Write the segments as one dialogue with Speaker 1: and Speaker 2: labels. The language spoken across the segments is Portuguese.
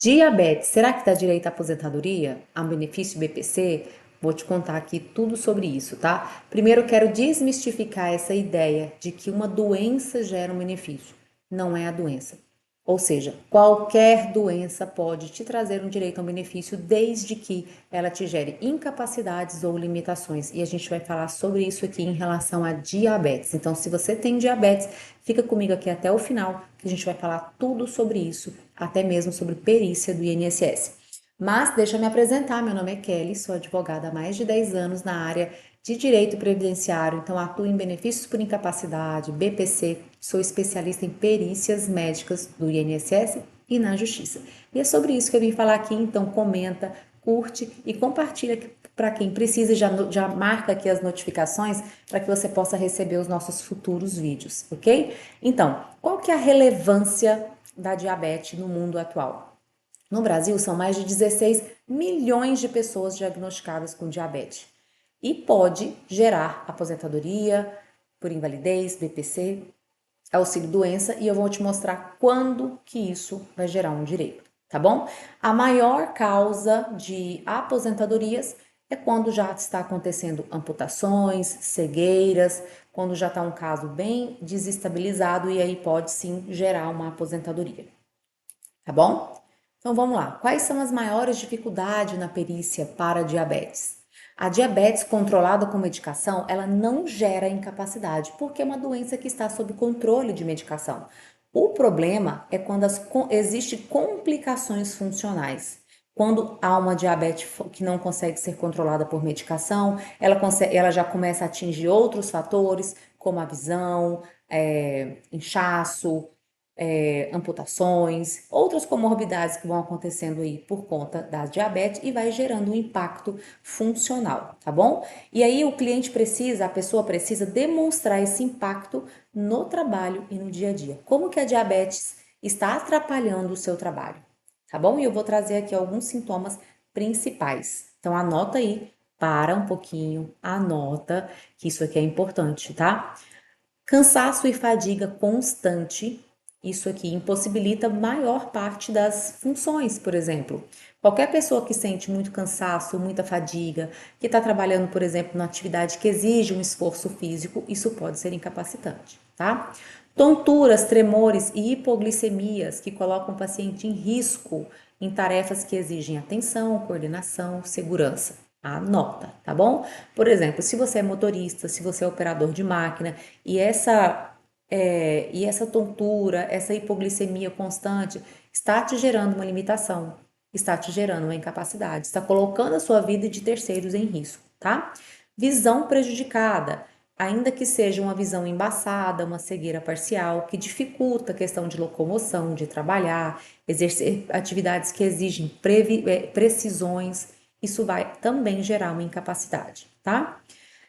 Speaker 1: Diabetes, será que dá direito à aposentadoria? A um benefício BPC? Vou te contar aqui tudo sobre isso, tá? Primeiro, eu quero desmistificar essa ideia de que uma doença gera um benefício. Não é a doença. Ou seja, qualquer doença pode te trazer um direito a um benefício desde que ela te gere incapacidades ou limitações. E a gente vai falar sobre isso aqui em relação a diabetes. Então, se você tem diabetes, fica comigo aqui até o final, que a gente vai falar tudo sobre isso, até mesmo sobre perícia do INSS. Mas deixa eu me apresentar, meu nome é Kelly, sou advogada há mais de 10 anos na área de direito previdenciário, então atuo em benefícios por incapacidade, BPC, sou especialista em perícias médicas do INSS e na Justiça. E é sobre isso que eu vim falar aqui, então comenta, curte e compartilha para quem precisa, já marca aqui as notificações para que você possa receber os nossos futuros vídeos, ok? Então, qual que é a relevância da diabetes no mundo atual? No Brasil, são mais de 16 milhões de pessoas diagnosticadas com diabetes e pode gerar aposentadoria por invalidez, BPC, auxílio-doença, e eu vou te mostrar quando que isso vai gerar um direito, tá bom? A maior causa de aposentadorias é quando já está acontecendo amputações, cegueiras, quando já está um caso bem desestabilizado e aí pode sim gerar uma aposentadoria, tá bom? Então vamos lá. Quais são as maiores dificuldades na perícia para diabetes? A diabetes controlada com medicação, ela não gera incapacidade, porque é uma doença que está sob controle de medicação. O problema é quando existem complicações funcionais. Quando há uma diabetes que não consegue ser controlada por medicação, ela já começa a atingir outros fatores, como a visão, inchaço, amputações, outras comorbidades que vão acontecendo aí por conta da diabetes e vai gerando um impacto funcional, tá bom? E aí a pessoa precisa demonstrar esse impacto no trabalho e no dia a dia. Como que a diabetes está atrapalhando o seu trabalho, tá bom? E eu vou trazer aqui alguns sintomas principais. Então anota aí, para um pouquinho, anota, que isso aqui é importante, tá? Cansaço e fadiga constante, isso aqui impossibilita maior parte das funções, por exemplo. Qualquer pessoa que sente muito cansaço, muita fadiga, que está trabalhando, por exemplo, numa atividade que exige um esforço físico, isso pode ser incapacitante, tá? Tonturas, tremores e hipoglicemias que colocam o paciente em risco em tarefas que exigem atenção, coordenação, segurança. Anota, tá bom? Por exemplo, se você é motorista, se você é operador de máquina e essa tontura, essa hipoglicemia constante está te gerando uma limitação, está te gerando uma incapacidade, está colocando a sua vida de terceiros em risco, tá? Visão prejudicada, ainda que seja uma visão embaçada, uma cegueira parcial, que dificulta a questão de locomoção, de trabalhar, exercer atividades que exigem precisões, isso vai também gerar uma incapacidade, tá?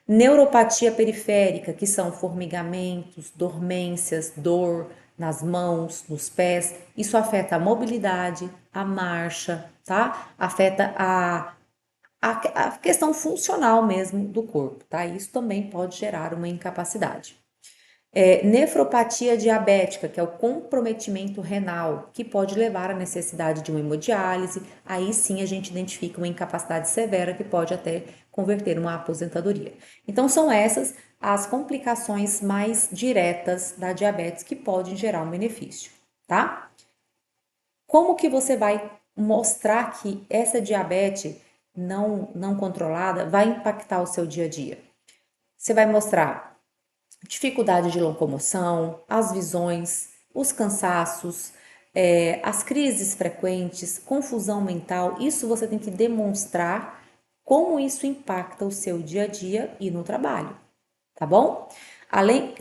Speaker 1: Neuropatia periférica, que são formigamentos, dormências, dor nas mãos, nos pés, isso afeta a mobilidade, a marcha, tá? Afeta a questão funcional mesmo do corpo, tá? Isso também pode gerar uma incapacidade. Nefropatia diabética, que é o comprometimento renal, que pode levar à necessidade de uma hemodiálise. Aí sim a gente identifica uma incapacidade severa que pode até converter uma aposentadoria. Então são essas as complicações mais diretas da diabetes que podem gerar um benefício, tá? Como que você vai mostrar que essa diabetes não controlada vai impactar o seu dia a dia? Você vai mostrar dificuldade de locomoção, as visões, os cansaços, as crises frequentes, confusão mental. Isso você tem que demonstrar como isso impacta o seu dia a dia e no trabalho, tá bom?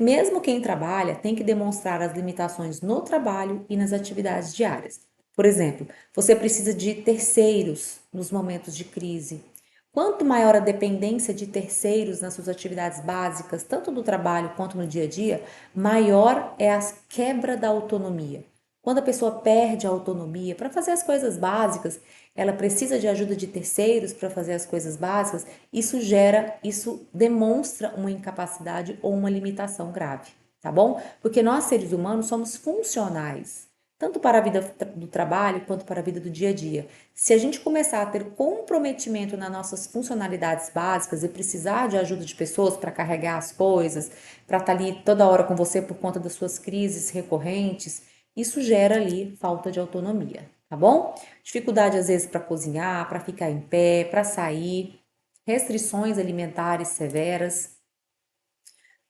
Speaker 1: Mesmo quem trabalha tem que demonstrar as limitações no trabalho e nas atividades diárias. Por exemplo, você precisa de terceiros nos momentos de crise. Quanto maior a dependência de terceiros nas suas atividades básicas, tanto do trabalho quanto no dia a dia, maior é a quebra da autonomia. Quando a pessoa perde a autonomia para fazer as coisas básicas, ela precisa de ajuda de terceiros para fazer as coisas básicas, isso demonstra uma incapacidade ou uma limitação grave, tá bom? Porque nós seres humanos somos funcionais. tanto para a vida do trabalho quanto para a vida do dia a dia. Se a gente começar a ter comprometimento nas nossas funcionalidades básicas e precisar de ajuda de pessoas para carregar as coisas, para estar ali toda hora com você por conta das suas crises recorrentes, isso gera ali falta de autonomia, tá bom? Dificuldade às vezes para cozinhar, para ficar em pé, para sair, restrições alimentares severas,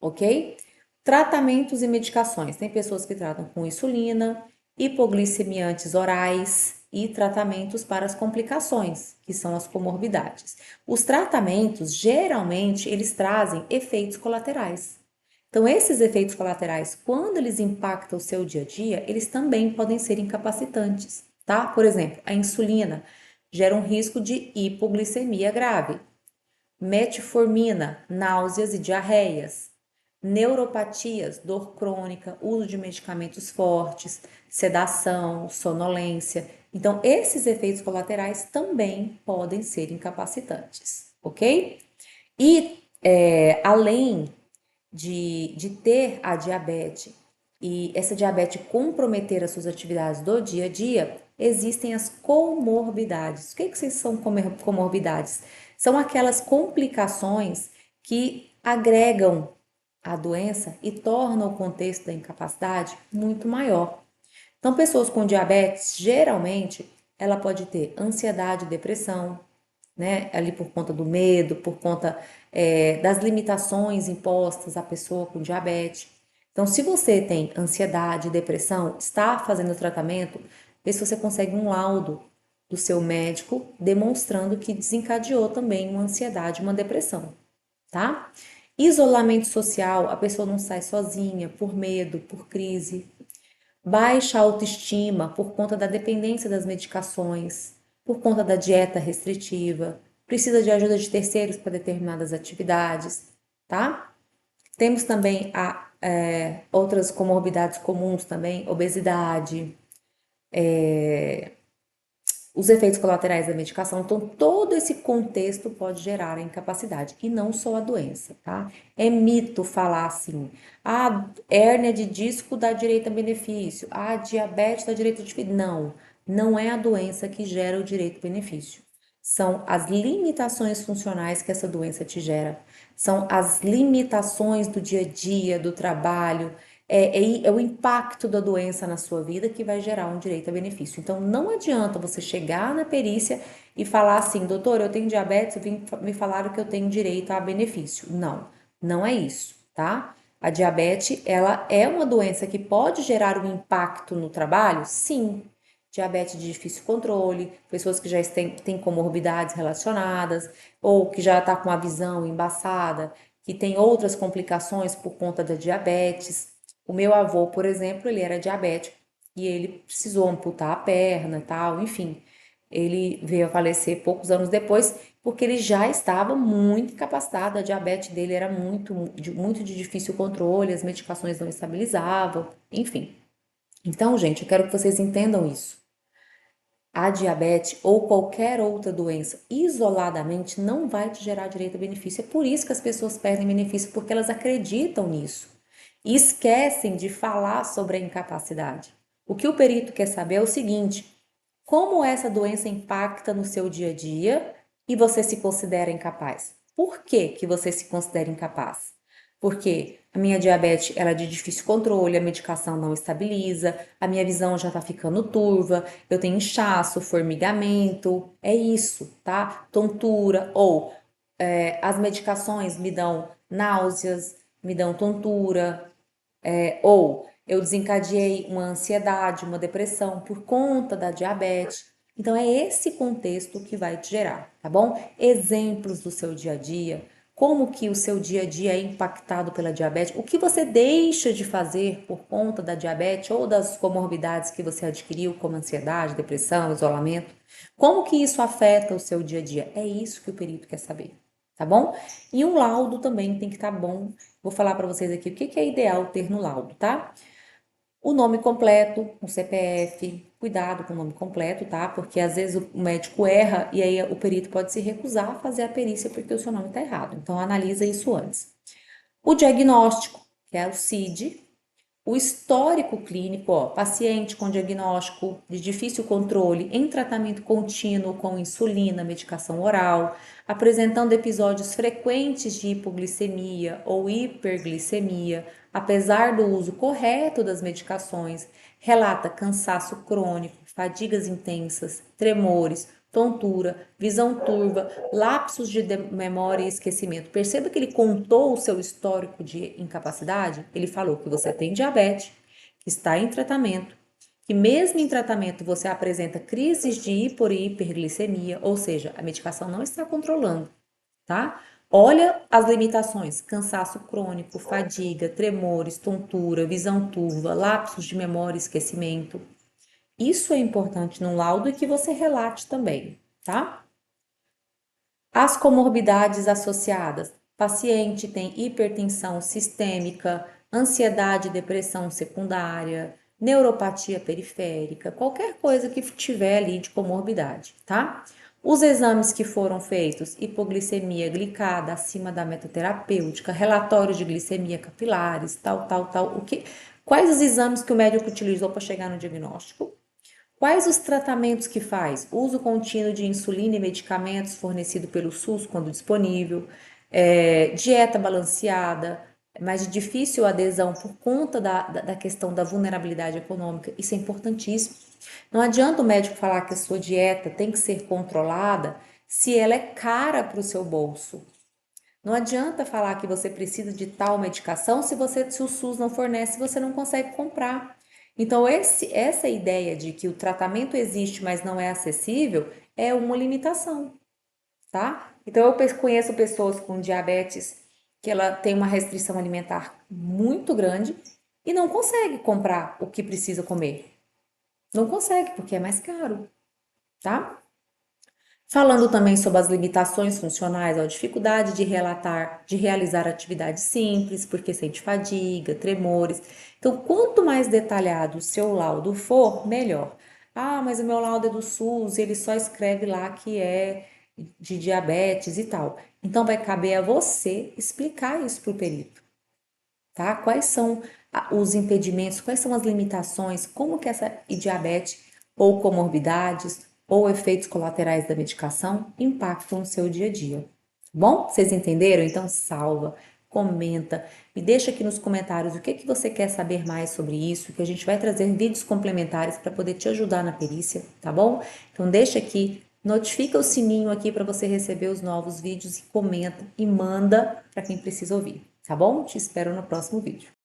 Speaker 1: ok? Tratamentos e medicações. Tem pessoas que tratam com insulina, hipoglicemiantes orais e tratamentos para as complicações, que são as comorbidades. Os tratamentos, geralmente, eles trazem efeitos colaterais. Então, esses efeitos colaterais, quando eles impactam o seu dia a dia, eles também podem ser incapacitantes, tá? Por exemplo, a insulina gera um risco de hipoglicemia grave. Metformina, náuseas e diarreias. Neuropatias, dor crônica, uso de medicamentos fortes, sedação, sonolência. Então, esses efeitos colaterais também podem ser incapacitantes, ok? E além de ter a diabetes e essa diabetes comprometer as suas atividades do dia a dia, existem as comorbidades. O que são comorbidades? São aquelas complicações que agregam a doença e tornam o contexto da incapacidade muito maior. Então, pessoas com diabetes, geralmente, ela pode ter ansiedade, depressão, né? Ali por conta do medo, por conta das limitações impostas à pessoa com diabetes. Então, se você tem ansiedade, depressão, está fazendo o tratamento, vê se você consegue um laudo do seu médico demonstrando que desencadeou também uma ansiedade, uma depressão, tá? Isolamento social, a pessoa não sai sozinha por medo, por crise. Baixa autoestima por conta da dependência das medicações, por conta da dieta restritiva, precisa de ajuda de terceiros para determinadas atividades, tá? Temos também outras comorbidades comuns também, obesidade, os efeitos colaterais da medicação. Então, todo esse contexto pode gerar a incapacidade e não só a doença, tá? É mito falar assim, a hérnia de disco dá direito a benefício, a diabetes dá direito a benefício. Não, não é a doença que gera o direito a benefício. São as limitações funcionais que essa doença te gera. São as limitações do dia a dia, do trabalho, é o impacto da doença na sua vida que vai gerar um direito a benefício. Então, não adianta você chegar na perícia e falar assim, doutor, eu tenho diabetes, me falaram que eu tenho direito a benefício. Não, não é isso, tá? A diabetes, ela é uma doença que pode gerar um impacto no trabalho? Sim. Diabetes de difícil controle, pessoas que já têm comorbidades relacionadas, ou que já está com a visão embaçada, que tem outras complicações por conta da diabetes. O meu avô, por exemplo, ele era diabético e ele precisou amputar a perna e tal, enfim. Ele veio a falecer poucos anos depois porque ele já estava muito incapacitado, a diabetes dele era muito de difícil controle, as medicações não estabilizavam, enfim. Então, gente, eu quero que vocês entendam isso. A diabetes ou qualquer outra doença isoladamente não vai te gerar direito a benefício. É por isso que as pessoas perdem benefício, porque elas acreditam nisso e esquecem de falar sobre a incapacidade. O que o perito quer saber é o seguinte: como essa doença impacta no seu dia a dia e você se considera incapaz? Por que que você se considera incapaz? Porque a minha diabetes ela é de difícil controle, a medicação não estabiliza, a minha visão já está ficando turva, eu tenho inchaço, formigamento, é isso, tá? Tontura, ou as medicações me dão náuseas, me dão tontura, ou eu desencadeei uma ansiedade, uma depressão por conta da diabetes. Então, é esse contexto que vai te gerar, tá bom? Exemplos do seu dia a dia, como que o seu dia a dia é impactado pela diabetes, o que você deixa de fazer por conta da diabetes ou das comorbidades que você adquiriu, como ansiedade, depressão, isolamento, como que isso afeta o seu dia a dia? É isso que o perito quer saber, tá bom? E um laudo também tem que estar bom. Vou falar para vocês aqui o que é ideal ter no laudo, tá? O nome completo, o CPF, cuidado com o nome completo, tá? Porque às vezes o médico erra e aí o perito pode se recusar a fazer a perícia porque o seu nome está errado. Então analisa isso antes. O diagnóstico, que é o CID, O histórico clínico, ó, paciente com diagnóstico de difícil controle em tratamento contínuo com insulina, medicação oral, apresentando episódios frequentes de hipoglicemia ou hiperglicemia, apesar do uso correto das medicações, relata cansaço crônico, fadigas intensas, tremores, tontura, visão turva, lapsos de memória e esquecimento. Perceba que ele contou o seu histórico de incapacidade. Ele falou que você tem diabetes, que está em tratamento, que mesmo em tratamento você apresenta crises de hipo e hiperglicemia, ou seja, a medicação não está controlando, tá? Olha as limitações: cansaço crônico, fadiga, tremores, tontura, visão turva, lapsos de memória e esquecimento. Isso é importante no laudo e que você relate também, tá? As comorbidades associadas. Paciente tem hipertensão sistêmica, ansiedade e depressão secundária, neuropatia periférica, qualquer coisa que tiver ali de comorbidade, tá? Os exames que foram feitos: hipoglicemia glicada acima da meta terapêutica, relatórios de glicemia capilares, tal. Quais os exames que o médico utilizou para chegar no diagnóstico? Quais os tratamentos que faz? Uso contínuo de insulina e medicamentos fornecido pelo SUS quando disponível, dieta balanceada, mas de difícil adesão por conta da questão da vulnerabilidade econômica. Isso é importantíssimo. Não adianta o médico falar que a sua dieta tem que ser controlada se ela é cara para o seu bolso. Não adianta falar que você precisa de tal medicação se o SUS não fornece, você não consegue comprar. Então, essa ideia de que o tratamento existe, mas não é acessível, é uma limitação, tá? Então, eu conheço pessoas com diabetes que ela tem uma restrição alimentar muito grande e não consegue comprar o que precisa comer. Não consegue, porque é mais caro, tá? Falando também sobre as limitações funcionais, a dificuldade de realizar atividades simples, porque sente fadiga, tremores. Então, quanto mais detalhado o seu laudo for, melhor. Ah, mas o meu laudo é do SUS, ele só escreve lá que é de diabetes e tal. Então, vai caber a você explicar isso para o perito, tá? Quais são os impedimentos, quais são as limitações, como que essa diabetes ou comorbidades ou efeitos colaterais da medicação impactam o seu dia a dia. Bom, vocês entenderam? Então salva, comenta, me deixa aqui nos comentários o que você quer saber mais sobre isso, que a gente vai trazer vídeos complementares para poder te ajudar na perícia, tá bom? Então deixa aqui, notifica o sininho aqui para você receber os novos vídeos e comenta e manda para quem precisa ouvir, tá bom? Te espero no próximo vídeo.